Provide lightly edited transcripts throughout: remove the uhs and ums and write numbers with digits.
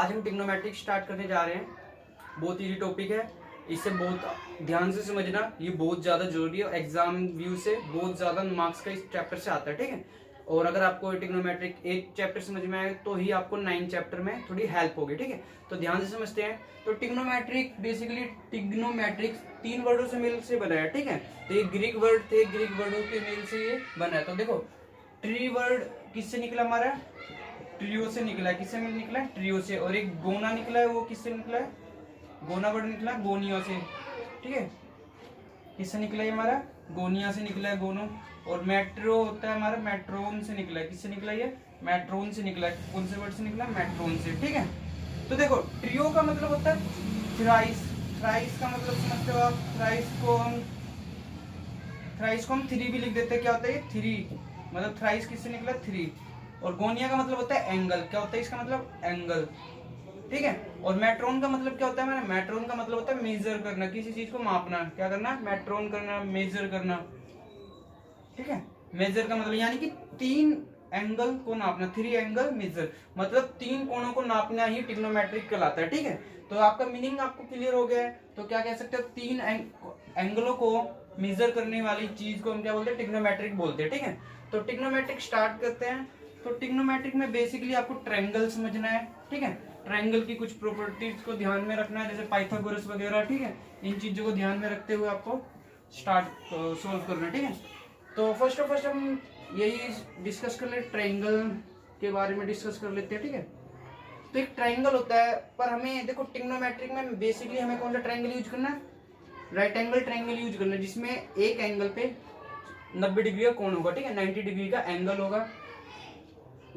आज हम trigonometric start करने जा रहे हैं। बहुत इजी टॉपिक है, इसे बहुत ध्यान से समझना, ये बहुत ज़्यादा जरूरी है। एग्जाम व्यू से बहुत ज़्यादा मार्क्स का इस चैप्टर से आता है, ठीक है। और अगर आपको ट्रिग्नोमेट्रिक 8 चैप्टर समझ में आए तो ही आपको 9 चैप्टर में थोड़ी हेल्प होगी, ठीक है। तो ध्यान से समझते हैं। तो ट्रिग्नोमेट्रिक बेसिकली ट्रिग्नोमेट्रिक 3 वर्डों से मिल से बना है, ठीक है। तो ये ग्रीक वर्ड थे, ग्रीक वर्डों के मिल से ये बना है। तो देखो ट्री वर्ड किससे निकला हमारा, ट्रियो से निकला है। किससे निकला है, ट्रियो से। और एक गोना निकला है, वो किससे निकला है, गोना वर्ड निकला है गोनिया से, ठीक है। किससे निकला है हमारा, गोनिया से निकला है, गोनो। और मेट्रो होता है हमारा, मेट्रोन से निकला है। किससे निकला है, मेट्रोन से निकला है। कौन से वर्ड से निकला, मेट्रोन से, ठीक है। तो देखो ट्रियो का मतलब होता है थ्राइस, थ्राइस का मतलब समझते हो आप, थ्राइस को हम 3 भी लिख देते हैं। क्या होता है ये, 3, मतलब थ्राइस किससे निकला, 3। और गोनिया का मतलब होता है एंगल, क्या होता है इसका मतलब, एंगल, ठीक है। और मेट्रोन का मतलब क्या होता है हमारा, मेट्रोन का मतलब होता है मेजर करना, किसी चीज को मापना। क्या करना, मेट्रोन करना, मेजर करना, ठीक है। मेजर का मतलब यानी कि 3 एंगल को नापना, 3 एंगल मेजर, मतलब 3 कोणों को नापना ही ट्रिग्नोमेट्रिक कहलाता है, ठीक है। तो आपका मीनिंग आपको क्लियर हो गया है। तो क्या कह सकते हो, 3 एंगलों को मेजर करने वाली चीज को हम क्या बोलते हैं, ट्रिग्नोमेट्रिक बोलते हैं, ठीक है। तो ट्रिग्नोमेट्रिक स्टार्ट करते हैं। तो ट्रिग्नोमेट्रिक में बेसिकली आपको ट्रायंगल समझना है, ठीक है। ट्रायंगल की कुछ प्रॉपर्टीज को ध्यान में रखना है, जैसे पाइथागोरस वगैरह, ठीक है। इन चीजों को ध्यान में रखते हुए आपको स्टार्ट सोल्व करना है, ठीक है। तो फर्स्ट ऑफ फर्स्ट हम यही डिस्कस कर ले, ट्रायंगल के बारे में डिस्कस कर लेते हैं, ठीक है। तो एक ट्रायंगल होता है, पर हमें देखो ट्रिग्नोमेट्रिक में बेसिकली हमें कौन सा ट्रायंगल यूज करना है, राइट एंगल ट्रायंगल यूज करना है, जिसमें एक एंगल पे 90 डिग्री का कोण होगा, ठीक है, 90 डिग्री का एंगल होगा,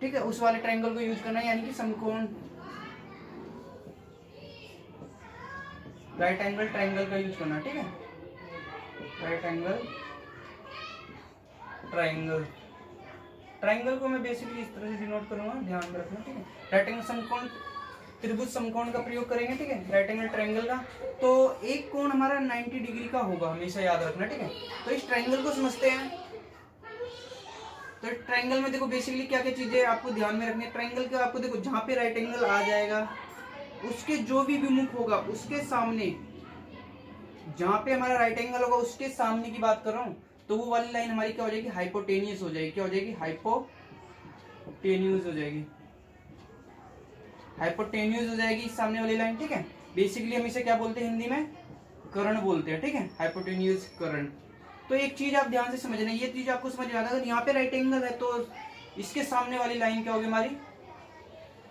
ठीक है। उस वाले ट्रायंगल को यूज करना है, यानी कि समकोण, राइट एंगल ट्रायंगल का यूज करना है, ठीक है। राइट एंगल ट्रायंगल, ट्रायंगल को मैं बेसिकली इस तरह से डिनोट करूंगा, ध्यान में रखना, ठीक है। राइट एंगल समकोण, त्रिभुज समकोण का प्रयोग करेंगे, ठीक है, राइट एंगल ट्रायंगल का। तो एक कोण हमारा 90 डिग्री का होगा, हमेशा याद रखना, ठीक है। तो इस ट्रायंगल को समझते हैं। तो ट्रायंगल में देखो बेसिकली क्या क्या चीजें आपको ध्यान में रखनी है। ट्रायंगल के आपको देखो जहां पे राइट एंगल आ जाएगा, उसके जो भी विमुख होगा उसके सामने, जहां पे हमारा राइट एंगल होगा उसके सामने की बात कर रहा हूं, तो वो वाली लाइन हमारी क्या हो जाएगी, हाइपोटेनियस हो जाएगी। क्या हो जाएगी, हाइपोटेन्यूज हो जाएगी, हाइपोटेन्यूज हो जाएगी सामने वाली लाइन, ठीक है। बेसिकली हम इसे क्या बोलते हैं हिंदी में, कर्ण बोलते हैं, ठीक है, हाइपोटेन्यूज कर्ण। तो एक चीज आप ध्यान से समझना, ये चीज आपको समझ में आता है, अगर यहाँ पे राइट एंगल है तो इसके सामने वाली लाइन क्या होगी हमारी,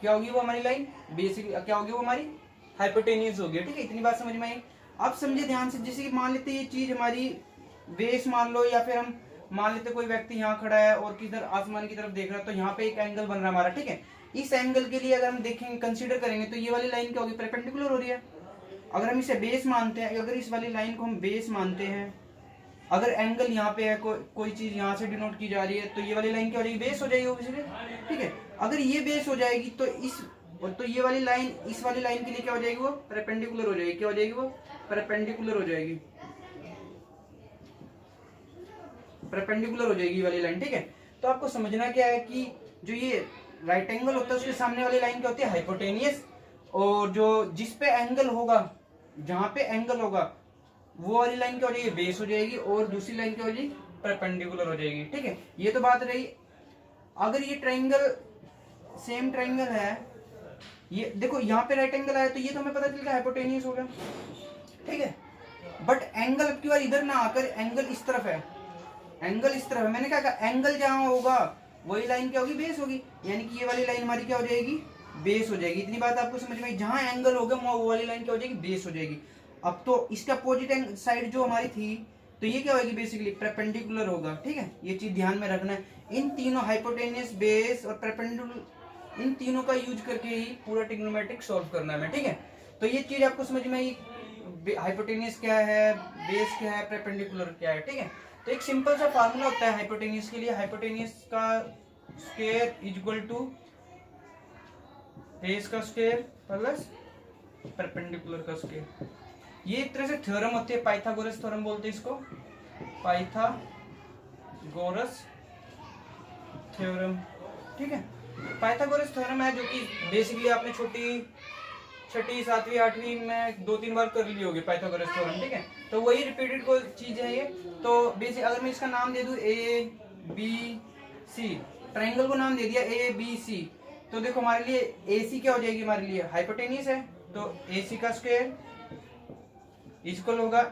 क्या होगी वो हमारी लाइन, बेसिकली क्या होगी वो हमारी, हाइपोटेन्यूज होगी, ठीक है। इतनी बात समझ में आई। अब समझे ध्यान से, जैसे कि मान लेते ये चीज हमारी बेस मान लो, या फिर हम मान लेते कोई व्यक्ति यहाँ खड़ा है और किधर आसमान की तरफ देख रहा है, तो यहाँ पे एक एंगल बन रहा है हमारा, ठीक है। इस एंगल के लिए अगर हम देखेंगे, कंसीडर करेंगे, तो ये वाली लाइन क्या होगी, परपेंडिकुलर हो रही है। अगर हम इसे बेस मानते हैं, अगर इस वाली लाइन को हम बेस मानते हैं, अगर एंगल यहाँ पे है, कोई चीज यहाँ से डिनोट की जा रही है, तो ये वाली लाइन क्या हो जाएगी, बेस हो जाएगी ऑब्वियसली, ठीक है। अगर ये बेस हो जाएगी तो ये वाली लाइन इस वाली लाइन के लिए क्या हो जाएगी, वो परपेंडिकुलर हो जाएगी। क्या हो जाएगी, वो परपेंडिकुलर हो जाएगी, परपेंडिकुलर हो जाएगी वाली लाइन, ठीक है। तो आपको समझना क्या है कि जो ये राइट एंगल होता है उसके सामने वाली लाइन क्या होती है, हाइपोटेनियस। और जो जिस पे एंगल होगा, जहां पे एंगल होगा, वो वाली लाइन क्या हो जाएगी, बेस हो जाएगी, और दूसरी लाइन क्या हो जाएगी, परपेंडिकुलर हो जाएगी, ठीक है। ये तो बात रही। अगर ये ट्रायंगल सेम ट्रायंगल है, ये देखो यहाँ पे राइट एंगल आया, तो ये तो हमें पता चल गया हाइपोटेनियस हो गया, ठीक है। बट एंगल अब की बार इधर ना आकर एंगल इस तरफ है, एंगल इस तरफ है, मैंने क्या कहा, एंगल जहां होगा वही लाइन क्या होगी, बेस होगी, यानी कि ये वाली लाइन हमारी क्या हो जाएगी, बेस हो जाएगी। इतनी बात आपको समझ में आई। जहां एंगल होगा वो वाली लाइन क्या हो जाएगी, बेस हो जाएगी। अब तो इसका अपोजिट साइड जो हमारी थी, तो ये क्या होगी, बेसिकली परपेंडिकुलर होगा, ठीक है। ये चीज ध्यान में रखना है। इन तीनों हाइपोटेनियस, बेस और परपेंडिकुलर, इन तीनों का यूज करके ही पूरा ट्रिग्नोमेट्रिक सॉल्व करना है, ठीक है। तो ये चीज आपको समझ में आई, हाइपोटेनियस क्या है, बेस क्या है, परपेंडिकुलर क्या है, ठीक है। तो एक सिंपल सा फार्मूला होता है हाइपोटेनियस के लिए, हाइपोटेनियस का स्क्वायर इक्वल टू बेस का स्क्वायर प्लस परपेंडिकुलर का स्क्वायर। ये एक तरह से थ्योरम होती है, पाइथागोरस थ्योरम बोलते हैं इसको, पाइथागोरस थ्योरम, ठीक है। पाइथागोरस थ्योरम है जो कि बेसिकली आपने छोटी छठी 7वीं 8वीं में 2-3 बार कर ली होगी पाइथागोरस थ्योरम, ठीक है। तो वही रिपीटेड को चीज है ये। तो बेसिक अगर मैं इसका नाम दे दूं ए बी सी, ट्राइंगल को नाम दे दिया ए बी सी, तो देखो हमारे लिए ए सी क्या हो जाएगी, हमारे लिए हाइपोटेनियस है, तो ए सी का स्क्वायर इक्वल होगा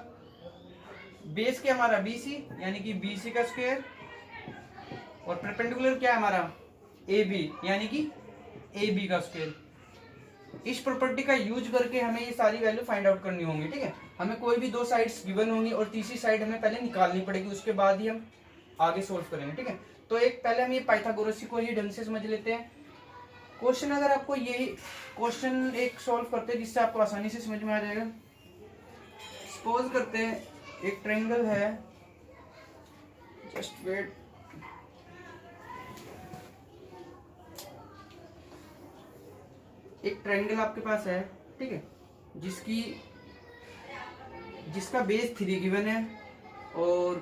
बेस क्या हमारा बी सी, यानी कि बी सी का स्क्वायर, और परपेंडिकुलर क्या है हमारा ए बी, यानी कि ए बी का स्क्वायर। इस प्रॉपर्टी का यूज करके हमें ये सारी वैल्यू फाइंड आउट करनी होंगी, ठीक है। हमें कोई भी 2 साइड्स गिवन होंगी और तीसरी साइड हमें पहले निकालनी पड़ेगी, उसके बाद ही हम आगे सोल्व करेंगे, ठीक है। तो एक पहले हम ये पाइथागोरस को ही ढंग से समझ लेते हैं। क्वेश्चन अगर आपको यही क्वेश्चन एक सॉल्व करते हैं जिससे आपको आसानी से समझ में आ जाएगा। सपोज करते हैं एक ट्रायंगल है, जस्ट वेट, एक ट्रायंगल आपके पास है, ठीक है, जिसका बेस 3 गिवन है और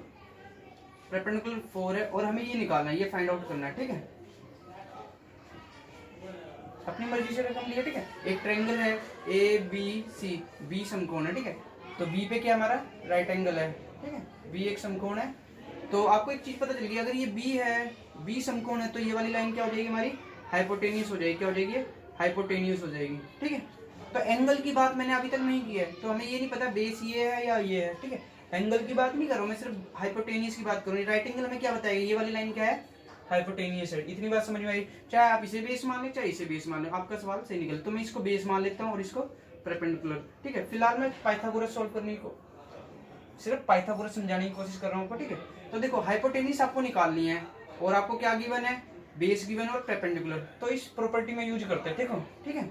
परपेंडिकुलर 4 है, और हमें ये निकालना है, ये फाइंड आउट करना है, ठीक है। अपनी मर्जी से रकम लिया, ठीक है। एक ट्रायंगल है ए बी सी, बी समकोण है, ठीक है। तो बी पे क्या हमारा राइट एंगल है, ठीक है, बी एक समकोण है। तो आपको एक चीज पता चल गई, अगर ये बी है, बी समकोण है, तो ये वाली लाइन क्या हो जाएगी हमारी हाइपोटेनियस हो जाएगी, क्या हो जाएगी हाइपोटेनियस हो जाएगी, ठीक है। तो एंगल की बात मैंने अभी तक नहीं की है, तो हमें ये नहीं पता बेस ये है या ये है, ठीक है। एंगल की बात नहीं कर रहा हूं मैं, सिर्फ हाइपोटेनियस की बात करूँ। राइट एंगल हमें क्या बताएगा, ये वाली लाइन क्या है हाइपोटेनियस है। इतनी बात समझ में आई, चाहे आप इसे बेस मान ले चाहे इसे बेस मान ले, आपका सवाल सही निकल। तो मैं इसको बेस मान लेता हूँ और इसको परपेंडिकुलर, ठीक है। फिलहाल मैं पाइथागोरस सॉल्व करने को, सिर्फ पाइथागोरस समझाने की कोशिश कर रहा हूँ, ठीक है। तो देखो हाइपोटेनियस आपको निकालनी है और आपको क्या गिवन है, बेस गिवन और परपेंडिकुलर। तो इस प्रॉपर्टी में यूज करते हैं, देखो, ठीक है।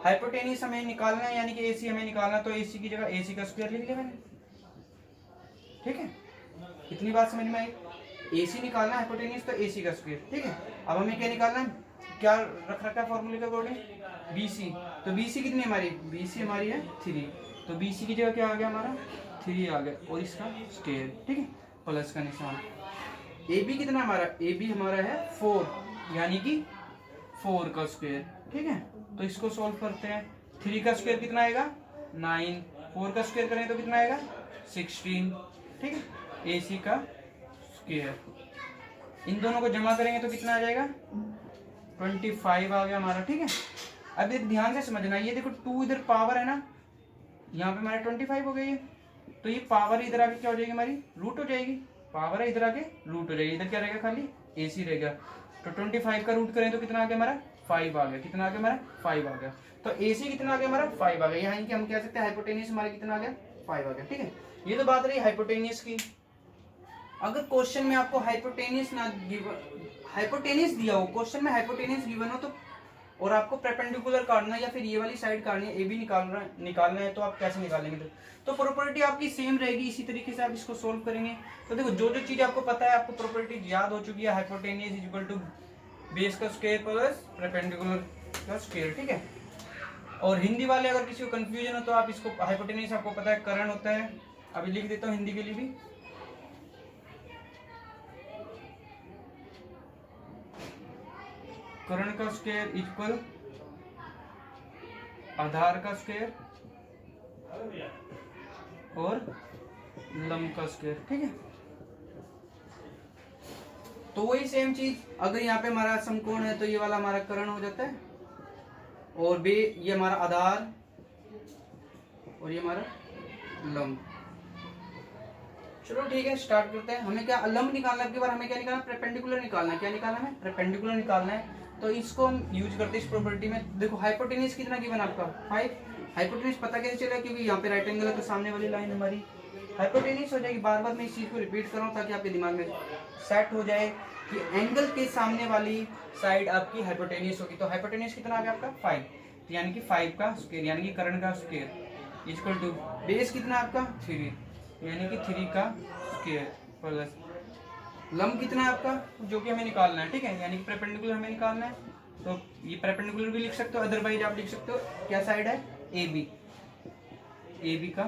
हाइपोटेनियस हमें निकालना है, यानी कि एसी हमें निकालना, तो एसी की जगह एसी का स्क्वायर लिख लिया मैंने, ठीक है। इतनी बात समझ में आई। एसी निकालना है हाइपोटेनियस, तो एसी का स्क्वायर, ठीक है। अब हमें क्या निकालना है, क्या रख रखा है फॉर्मूले के अकॉर्डिंग, बीसी। तो बीसी कितनी हमारी, बीसी हमारी है 3, तो बीसी की जगह क्या आ गया हमारा 3 आ गया, और इसका स्क्वायर, ठीक है, प्लस का निशान। ए बी कितना हमारा, ए बी हमारा है 4, यानी कि 4 का स्क्वायर, ठीक है। तो इसको सॉल्व करते हैं। 3 का स्क्वायर कितना आएगा 9, 4 का स्क्वायर करें तो कितना आएगा 16, ठीक है। ए सी का स्क्वायर, इन दोनों को जमा करेंगे तो कितना आ जाएगा 25 आ गया हमारा, ठीक है। अब ये ध्यान से समझना, ये देखो 2 इधर पावर है ना, यहाँ पे हमारे 25 हो गई है, तो ये पावर इधर आके क्या हो जाएगी हमारी रूट हो जाएगी, पावर है इधर आके रूट हो जाएगी, इधर क्या रहेगा खाली एसी रहेगा। तो 25 का रूट करें तो कितना आ गया हमारा 5 आ गया, कितना आ गया हमारा 5 आ गया। तो एसी कितना आ गया हमारा 5 आ गया, यहाँ कि हम कह सकते हैं हाइपोटेनियस हमारा कितना आ गया 5 आ गया, ठीक है। ये तो बात रही हाइपोटेनियस की। अगर क्वेश्चन में आपको हाइपोटेनियस दिया हो, क्वेश्चन में हाइपोटेनियस गिवन हो, तो और आपको परपेंडिकुलर काटना या फिर ये वाली साइड काटनी है, ए बी निकालना है, तो आप कैसे निकालेंगे? तो प्रॉपर्टी आपकी सेम रहेगी, इसी तरीके से आप इसको सोल्व करेंगे। तो देखो जो जो चीज आपको पता है, आपको प्रॉपर्टी याद हो चुकी है, hypotenuse is equal to base का स्क्वायर प्लस परपेंडिकुलर का स्क्वायर, ठीक है। और हिंदी वाले अगर किसी को कंफ्यूजन हो तो आप इसको, हाइपोटेनियस आपको पता है कर्ण होता है, अभी लिख देता हूँ हिंदी के लिए भी, कर्ण का स्क्वायर इक्वल आधार का स्क्वायर और लंब का स्क्वायर, ठीक है। तो वही सेम चीज, अगर यहाँ पे हमारा समकोण है तो ये वाला हमारा कर्ण हो जाता है, और ये हमारा आधार और ये हमारा लंब। चलो ठीक है, स्टार्ट करते हैं। हमें क्या लंब निकालना है, बार हमें क्या निकालना है, परपेंडिकुलर निकालना है। क्या निकालना है, परपेंडिकुलर निकालना है। तो इसको हम यूज करते हैं इस प्रॉपर्टी में। देखो हाइपोटेनियस कितना गिवन आपका 5, हाइपोटेनियस पता कैसे चला, क्योंकि यहाँ पे राइट एंगल है तो सामने वाली लाइन हमारी हाइपोटेनियस हो जाएगी। बार बार मैं इस चीज को रिपीट कर रहा हूँ ताकि आपके दिमाग में सेट हो जाए कि एंगल के सामने वाली साइड आपकी हाइपोटेनियस होगी। तो हाइपोटेनियस कितना आ गया आपका 5, यानी कि 5 का स्क्वायर, यानी कि कर्ण का स्क्वायर इक्वल टू बेस कितना आपका 3, यानी कि 3 का स्क्वायर प्लस लंब कितना है आपका, जो कि हमें निकालना है, ठीक है, यानी कि परपेंडिकुलर हमें निकालना है। तो ये परपेंडिकुलर भी लिख सकते हो, अदरवाइज आप लिख सकते हो क्या साइड है ए बी का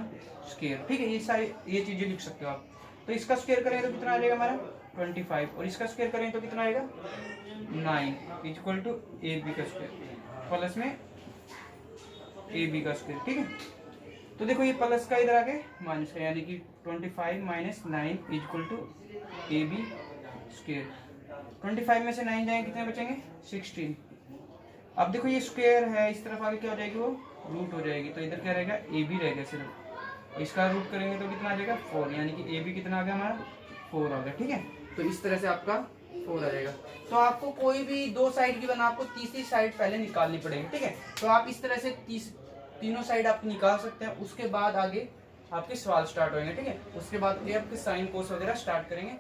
स्क्वायर, ठीक है। ये सारी ये चीजें लिख सकते हो आप। तो इसका स्क्वायर करें तो कितना आ जाएगा हमारा 25, और इसका स्क्वायर करें तो कितना आएगा 9 इक्वल टू ए बी का स्क्वायर प्लस में ए बी का स्क्वायर, ठीक है। तो देखो ये प्लस का इधर आके माइनस का, यानी कि 25 minus 9 equal to A B square. 25 में से 9 जाएंगे कितने बचेंगे 16। अब देखो ये स्क्वायर है, इस तरफ आगे क्या हो जाएगी वो रूट हो जाएगी, तो इधर क्या रहेगा ए बी रहेगा सिर्फ, इसका रूट करेंगे तो कितना आ जाएगा 4, यानी कि ए बी कितना आ गया हमारा 4 आ गया, ठीक है। तो इस तरह से आपका 4 आ जाएगा। तो आपको कोई भी दो साइड की बना, आपको तीसरी साइड पहले निकालनी पड़ेगी, ठीक है। तो आप इस तरह से तीनों साइड आप निकाल सकते हैं, उसके बाद आगे आपके सवाल स्टार्ट होंगे, ठीक है। उसके बाद ये आपके साइन कोस वगैरह स्टार्ट करेंगे।